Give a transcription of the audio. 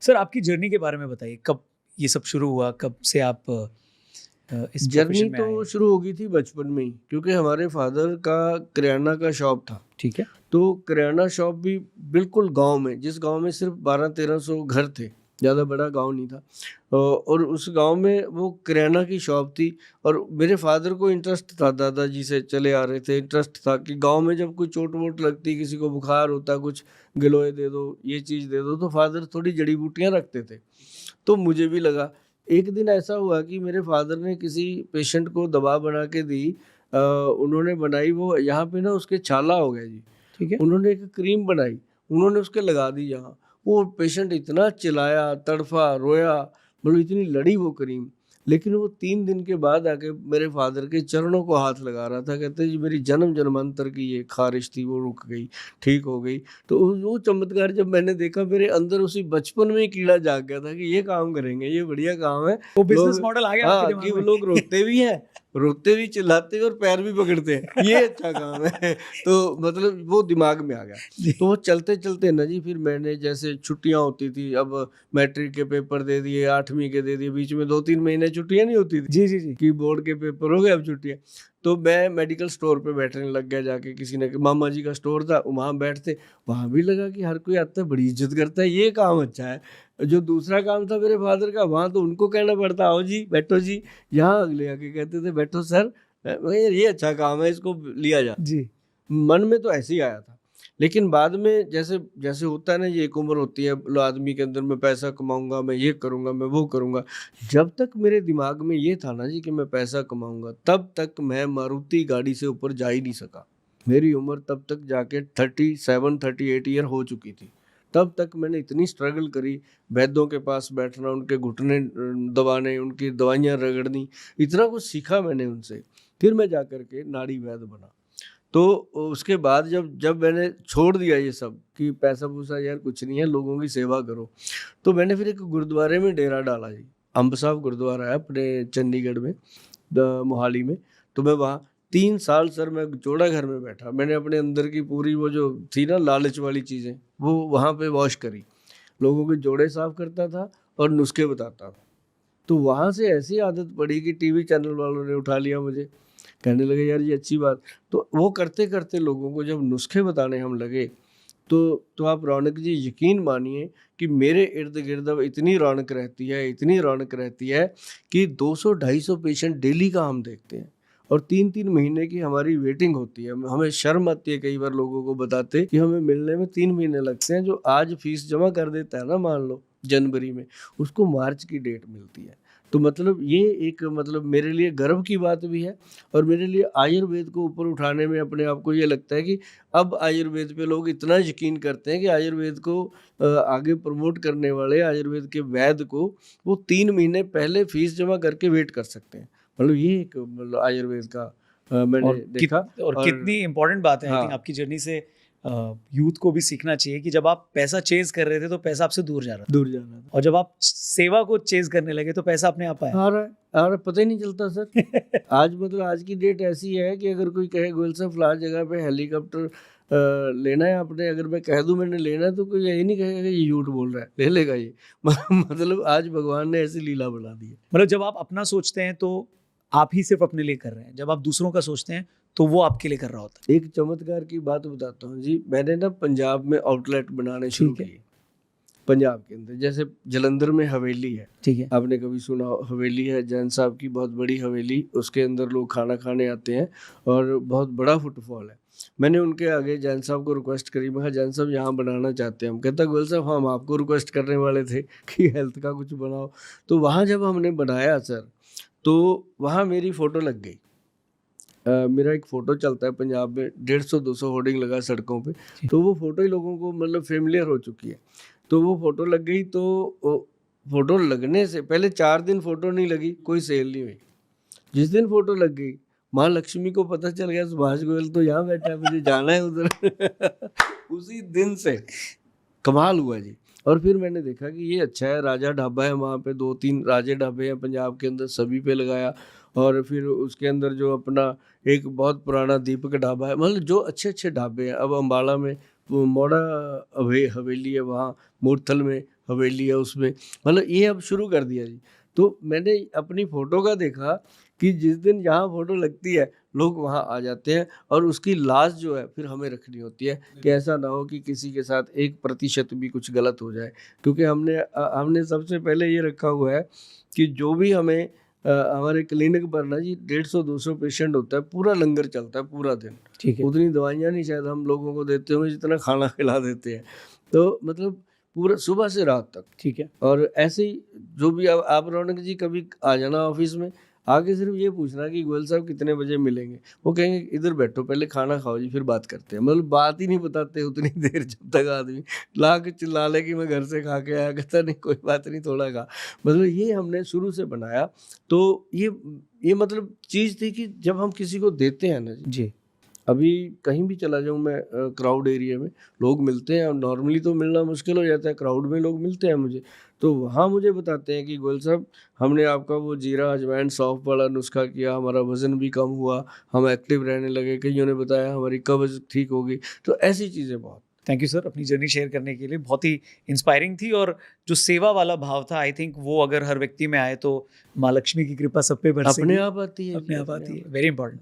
Sir आपकी journey के बारे में बताइए, कब ये सब शुरू हुआ? कब से आप इस जर्नी प्रोफ़ेशन में तो आए? शुरू हो गई थी बचपन में ही, क्योंकि हमारे फादर का किराना का शॉप था। ठीक है। तो किराना शॉप भी बिल्कुल गाँव में, जिस गाँव में सिर्फ 1200-1300 घर थे, ज़्यादा बड़ा गाँव नहीं था। और उस गाँव में वो किराना की शॉप थी। और मेरे फादर को इंटरेस्ट था, दादाजी से चले आ रहे थे, इंटरेस्ट था कि गाँव में जब कोई चोट-वोट लगती, किसी को बुखार होता, कुछ गिलोय दे दो, ये चीज़ दे दो, तो फादर थोड़ी जड़ी-बूटियाँ रखते थे। तो मुझे भी लगा। एक दिन ऐसा हुआ कि मेरे फादर ने किसी पेशेंट को दवा बना के दी। उन्होंने बनाई, वो यहाँ पे ना उसके छाला हो गया जी। ठीक है। उन्होंने एक क्रीम बनाई, उन्होंने उसके लगा दी यहाँ। वो पेशेंट इतना चिल्लाया, तड़फा, रोया, मतलब इतनी लड़ी वो क्रीम। लेकिन वो 3 दिन के बाद आके मेरे फादर के चरणों को हाथ लगा रहा था, कहते जी मेरी जन्म जन्मांतर की ये ख़ारिश थी, वो रुक गई, ठीक हो गई। तो वो चमत्कार जब मैंने देखा, मेरे अंदर उसी बचपन में ही कीड़ा जाग गया था कि ये काम करेंगे, ये बढ़िया काम है। वो बिज़नेस लोग, मॉडल आ गया आपके हाँ, कि दिमाग वो में? लोग रोते भी हैं, रोते भी, चिल्लाते भी और पैर भी पकड़ते हैं, ये अच्छा काम है। तो मतलब वो दिमाग में आ गया। जी। तो वो चलते-चलते ना जी, फिर मैंने जैसे छुट्टियाँ होती थी, अब मैट्रिक के पेपर दे दिए, 8वीं के दे दिए, बीच में 2-3 महीने छुट्टियाँ नहीं होती थी जी, जी, जी। कि बोर्ड के पेपर हो गए, अब छुट्टियाँ। तो मैं मेडिकल स्टोर पे बैठने लग गया जाके, किसी ने, मामा जी का स्टोर था, वहाँ बैठते, वहाँ भी लगा कि हर कोई आता है, बड़ी इज़्ज़त करता है, ये काम अच्छा है। जो दूसरा काम था मेरे फादर का, वहाँ तो उनको कहना पड़ता, आओ जी, बैठो जी। यहाँ अगले आके कहते थे, बैठो सर। ये अच्छा काम है, इसको लिया जाए। जी। मन में तो ऐसे ही आया था। लेकिन बाद में जैसे जैसे होता है ना, ये एक उम्र होती है आदमी के अंदर, मैं पैसा कमाऊँगा, मैं ये करूँगा, मैं वो करूँगा। जब तक मेरे दिमाग में ये था ना जी कि मैं पैसा कमाऊँगा, तब तक मैं मारुति गाड़ी से ऊपर जा ही नहीं सका। मेरी उम्र तब तक जाके 37-38 ईयर हो चुकी थी। तब तक मैंने इतनी स्ट्रगल करी, वैद्यों के पास बैठना, उनके घुटने दबाने, उनकी दवाइयाँ रगड़नी, इतना कुछ सीखा मैंने उनसे। फिर मैं जाकर के नाड़ी वैद्य बना। तो उसके बाद जब जब मैंने छोड़ दिया ये सब कि पैसा-वूसा यार कुछ नहीं है, लोगों की सेवा करो। तो मैंने फिर एक गुरुद्वारे में डेरा डाला जी। अंब साहब गुरुद्वारा है अपने चंडीगढ़ में, मोहाली में। तो मैं वहाँ 3 साल सर मैं जोड़ा घर में बैठा। मैंने अपने अंदर की पूरी वो जो थी ना लालच वाली चीज़ें, वो वहाँ पे वॉश करी। लोगों के जोड़े साफ करता था और नुस्खे बताता था। तो वहाँ से ऐसी आदत पड़ी कि टीवी चैनल वालों ने उठा लिया मुझे। कहने लगे यार ये अच्छी बात। तो वो करते-करते लोगों को जब नुस्खे बताने हम लगे, तो आप रौनक जी यकीन मानिए कि मेरे इर्द-गिर्द अब इतनी रौनक रहती है, इतनी रौनक रहती है कि 200-250 पेशेंट डेली का हम देखते हैं। और 3-3 महीने की हमारी वेटिंग होती है। हमें शर्म आती है कई बार लोगों को बताते कि हमें मिलने में 3 महीने लगते हैं। जो आज फीस जमा कर देता है ना, मान लो जनवरी में, उसको मार्च की डेट मिलती है। तो मतलब ये एक, मतलब मेरे लिए गर्व की बात भी है। और मेरे लिए आयुर्वेद को ऊपर उठाने में अपने आप को ये लगता है कि अब आयुर्वेद पे लोग इतना यकीन करते हैं कि आयुर्वेद को आगे प्रमोट करने वाले आयुर्वेद के वैद्य को वो 3 महीने पहले फीस जमा करके वेट कर सकते हैं। मतलब ये एक, मतलब आयुर्वेद का मैंने और देखा। और कितनी इम्पोर्टेंट बात है, आई थिंक हाँ, आपकी जर्नी से यूथ को भी सीखना चाहिए कि जब आप पैसा चेज़ कर रहे थे तो पैसा आपसे दूर जा रहा था, दूर जाना था। और जब आप सेवा को चेज़ करने लगे तो पैसा अपने आप आया। आ रहा है, आ रहा है, पता ही नहीं चलता सर। आज मतलब आज की डेट ऐसी है कि अगर कोई कहे गोयल साहब फलां जगह पे हेलीकॉप्टर लेना है आपने, अगर मैं कह दूं मैंने लेना है, तो कोई यही नहीं कहेगा कि ये झूठ बोल रहा है, ले लेगा ये। मतलब आज भगवान ने ऐसी लीला बना दी है। मतलब जब आप अपना सोचते हैं तो आप ही सिर्फ अपने लिए कर रहे हैं, जब आप दूसरों का सोचते हैं तो वो आपके लिए कर रहा होता एक चमत्कार की बात बताता हूँ जी। मैंने ना पंजाब में आउटलेट बनाने शुरू ठीक है। किए। पंजाब के अंदर जैसे जलंधर में हवेली है, है। ठीक है। आपने कभी सुना हो, हवेली है जैन साहब की, बहुत बड़ी हवेली, उसके अंदर लोग खाना खाने आते हैं और बहुत बड़ा फुटफॉल है। मैंने उनके आगे जैन साहब को रिक्वेस्ट करी, मैं कहा जैन साहब यहाँ बनाना चाहते हैं हम। कहता गोयल साहब हम आपको रिक्वेस्ट करने वाले थे कि हेल्थ का कुछ बनाओ। तो वहाँ जब हमने बनाया सर, तो वहाँ मेरी फ़ोटो लग गई। मेरा एक फ़ोटो चलता है पंजाब में, 150-200 होर्डिंग लगा सड़कों पे। जी। तो वो फ़ोटो ही लोगों को मतलब फ़ेमिलियर हो चुकी है। तो वो फ़ोटो लग गई, तो वो फ़ोटो लगने से पहले 4 दिन फ़ोटो नहीं लगी, कोई सेल नहीं हुई। जिस दिन फ़ोटो लग गई, माँ लक्ष्मी को पता चल गया सुभाष गोयल तो यहाँ बैठा है, मुझे जाना है उधर। उसी दिन से कमाल हुआ जी। और फिर मैंने देखा कि ये अच्छा है, राजा ढाबा है वहाँ पे, 2-3 राजे ढाबे हैं पंजाब के अंदर, सभी पे लगाया। और फिर उसके अंदर जो अपना एक बहुत पुराना दीपक ढाबा है, मतलब जो अच्छे-अच्छे ढाबे हैं। अब अम्बाला में वो मोड़ा हवेली है, वहाँ मूरथल में हवेली है उसमें, मतलब ये अब शुरू कर दिया जी। तो मैंने अपनी फ़ोटो का देखा कि जिस दिन जहाँ फ़ोटो लगती है लोग वहाँ आ जाते हैं, और उसकी लाश जो है फिर हमें रखनी होती है कि ऐसा ना हो कि किसी के साथ 1% भी कुछ गलत हो जाए। क्योंकि हमने सबसे पहले ये रखा हुआ है कि जो भी हमें हमारे क्लिनिक पर ना जी 150-200 पेशेंट होता है, पूरा लंगर चलता है पूरा दिन। ठीक है। उतनी दवाइयाँ नहीं शायद हम लोगों को देते होंगे जितना खाना खिला देते हैं। तो मतलब पूरा सुबह से रात तक। ठीक है। और ऐसे ही जो भी आप रौनक जी कभी आ जाना ऑफिस में, आके सिर्फ ये पूछना कि गोयल साहब कितने बजे मिलेंगे? वो कहेंगे इधर बैठो पहले खाना खाओ जी फिर बात करते हैं। मतलब बात ही नहीं बताते उतनी देर जब तक आदमी ला के चिल्ला ले कि मैं घर से खा के आया, कहता नहीं कोई बात नहीं थोड़ा खा। मतलब ये हमने शुरू से बनाया। तो ये मतलब चीज़ थी कि जब हम किसी को देते हैं ना जी, जी। अभी कहीं भी चला जाऊँ मैं क्राउड एरिया में, लोग मिलते हैं और नॉर्मली तो मिलना मुश्किल हो जाता है, क्राउड में लोग मिलते हैं मुझे। तो वहाँ मुझे बताते हैं कि गोयल साहब हमने आपका वो जीरा अजवाइन सौंफ वाला नुस्खा किया, हमारा वज़न भी कम हुआ, हम एक्टिव रहने लगे, कइयों ने बताया हमारी कब्ज़ ठीक हो गई। तो ऐसी चीज़ें बहुत। थैंक यू सर अपनी जर्नी शेयर करने के लिए, बहुत ही इंस्पायरिंग थी। और जो सेवा वाला भाव था, आई थिंक वो अगर हर व्यक्ति में आए तो माँ लक्ष्मी की कृपा सब पे बरसेगी, अपने आप आती है जी, अपने आप आती है। Very important.